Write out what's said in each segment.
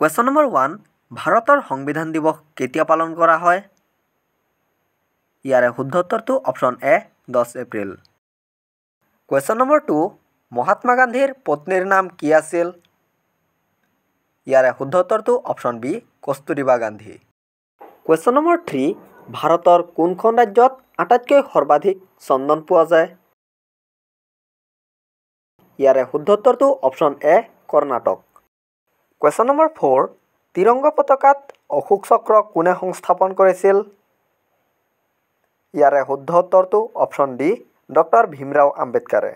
Question number 1 ভাৰতৰ সংবিধান দিৱস কেতিয়া পালন কৰা হয়? ইয়াৰে শুদ্ধ উত্তৰটো option A 10 April. Question number 2 Mahatma গান্ধীৰ পত্নীৰ নাম কি আছিল? ইয়াৰে শুদ্ধ উত্তৰটো option B Kasturba Gandhi. Question number 3 ভাৰতৰ কোনখন ৰাজ্যত আটাইতকৈ সৰ্বাধিক চন্দন পোৱা যায়? ইয়াৰে শুদ্ধ উত্তৰটো option A Karnataka. Question number 4 তিৰংগা পতাকাত অশোক চক্ৰ কোনে সংস্থাপন কৰিছিল? ইয়াৰে শুদ্ধ উত্তৰটো অপশ্যন ডি ডক্টৰ ভীমৰাও আম্বেদকাৰে।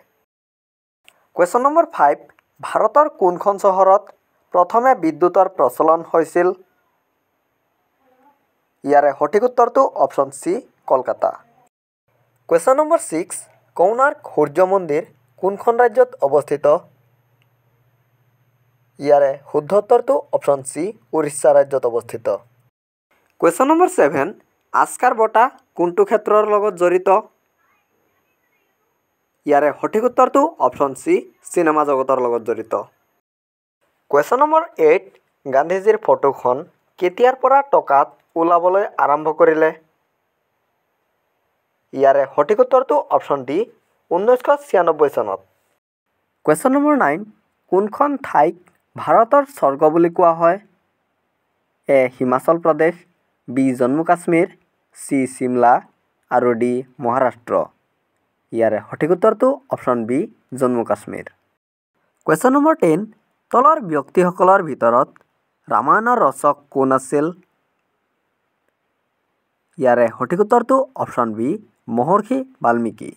কুৱেশ্যন নম্বৰ 5 ভাৰতৰ কোনখন চহৰত প্ৰথমে বিদ্যুতৰ প্ৰচলন হৈছিল? ইয়াৰে সঠিক উত্তৰটো option C Kolkata. Question number 6 Konark সূৰ্য মন্দিৰ কোনখন ৰাজ্যত অৱস্থিত? ইয়াৰে শুদ্ধ উত্তৰটো অপশ্যন চি উৰিষ্যা ৰাজ্যত অৱস্থিত। কুৱেশ্যন নম্বৰ 7 আস্কাৰ বঁটা কোনটো ক্ষেত্ৰৰ লগত জড়িত? ইয়াৰে সঠিক উত্তৰটো অপশ্যন চি চিনেমা জগতৰ লগত জড়িত। কুৱেশ্যন নম্বৰ 8 গান্ধীজীৰ ফটোখন কেতিয়াৰ পৰা টকাত ওলাবলৈ আৰম্ভ কৰিলে? ইয়াৰে সঠিক উত্তৰটো অপশ্যন ডি 1996 চনত। কুৱেশ্যন নম্বৰ 9 কোনখন ঠাইক ভাৰতৰ স্বৰ্গ বুলি কোৱা হয়? A Himachal Pradesh, B Jammu Kashmir, C Shimla আৰু ডি মহাৰাষ্ট্ৰ। ইয়াৰে সঠিক উত্তৰটো option B Jammu Kashmir. Question number 10 তলৰ ব্যক্তিসকলৰ ভিতৰত ৰামায়ণৰ ৰচক কোন আছিল? ইয়াৰে সঠিক উত্তৰটো অপশ্যন বি মহৰ্ষি বাল্মীকি।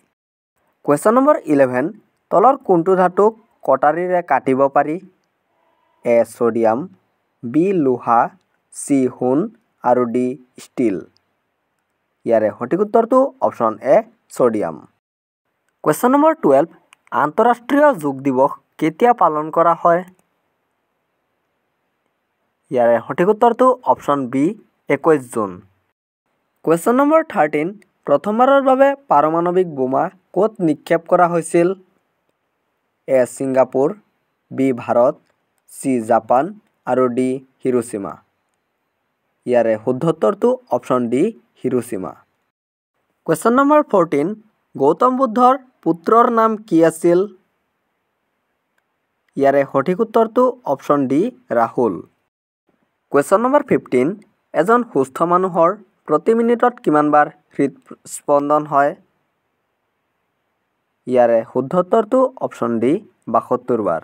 কুৱেশ্যন নম্বৰ 11 তলৰ কোনটো ধাতুক কটাৰীৰে কাটিব পাৰি? এ ছ'ডিয়াম, বি লোহা, চি সোণ আৰু ডি ষ্টীল। ইয়াৰে সঠিক উত্তৰটো অপশ্যন এ ছ'ডিয়াম। কুৱেশ্যন নম্বৰ 12 আন্তঃৰাষ্ট্ৰীয় যোগ দিৱস কেতিয়া পালন কৰা হয়? ইয়াৰে সঠিক উত্তৰটো option B 21 June. Question number 13 প্ৰথমবাৰৰ বাবে পাৰমাণৱিক বোমা ক'ত নিক্ষেপ কৰা হৈছিল? A Singapore, B Bharat, C Japan আৰু ডি হিৰোশ্বিমা। ইয়াৰে শুদ্ধ উত্তৰটো option D Hiroshima. Question number 14 Gautam বুদ্ধৰ পুত্ৰৰ নাম কি আছিল? ইয়াৰে সঠিক উত্তৰটো option D Rahul. Question number 15 এজন সুস্থ মানুহৰ প্ৰতি মিনিটত কিমানবাৰ হৃদস্পন্দন হয়? ইয়াৰে শুদ্ধ উত্তৰটো অপশ্যন ডি 72 বাৰ।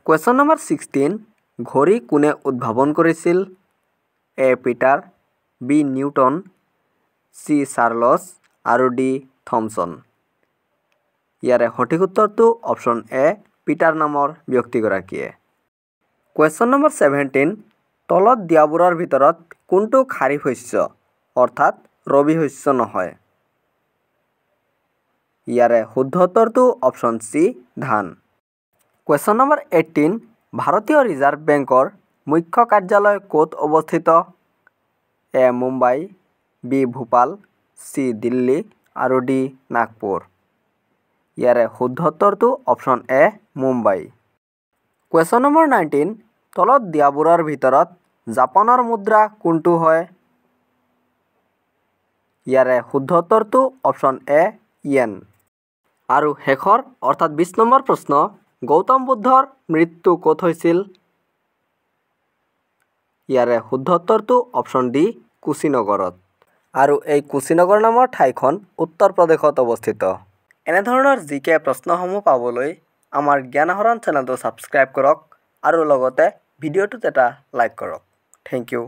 কুৱেশ্যন নম্বৰ 16 ঘড়ী কোনে উদ্ভাৱন কৰিছিল? A Peter, B Newton, C Charles আৰু ডি থমছন। ইয়াৰে সঠিক উত্তৰটো অপশ্যন এ পিটাৰ নামৰ ব্যক্তিগৰাকীয়ে। কুৱেশ্যন নম্বৰ 17 তলত দিয়াবোৰৰ ভিতৰত কোনটো খাৰিফ শস্য অৰ্থাৎ ৰবি শস্য নহয়? ইয়াৰে শুদ্ধ উত্তৰটো অপশ্যন চি ধান। কুৱেশ্যন নম্বৰ 18 ভাৰতীয় ৰিজাৰ্ভ বেংকৰ মুখ্য কাৰ্যালয় ক'ত অৱস্থিত? এ মুম্বাই, বি ভোপাল, চি দিল্লী আৰু ডি নাগপুৰ। ইয়াৰে শুদ্ধ উত্তৰটো অপশ্যন এ মুম্বাই। কুৱেশ্যন নম্বৰ 19 তলত দিয়াবোৰৰ ভিতৰত জাপানৰ মুদ্ৰা কোনটো হয়? ইয়াৰে শুদ্ধ উত্তৰটো অপশ্যন এ য়েন। আৰু শেষৰ অৰ্থাৎ 20 নম্বৰ প্ৰশ্ন গৌতম বুদ্ধৰ মৃত্যু ক'ত হৈছিল? ইয়াৰে শুদ্ধ উত্তৰটো অপশ্যন ডি কুশীনগৰত। আৰু এই কুশীনগৰ নামৰ ঠাইখন উত্তৰ প্ৰদেশত অৱস্থিত। এনেধৰণৰ জিকে প্ৰশ্নসমূহ পাবলৈ আমাৰ জ্ঞান আহৰণ চেনেলটো ছাবস্ক্ৰাইব কৰক আৰু লগতে ভিডিঅ'টোত এটা লাইক কৰক। Thank U.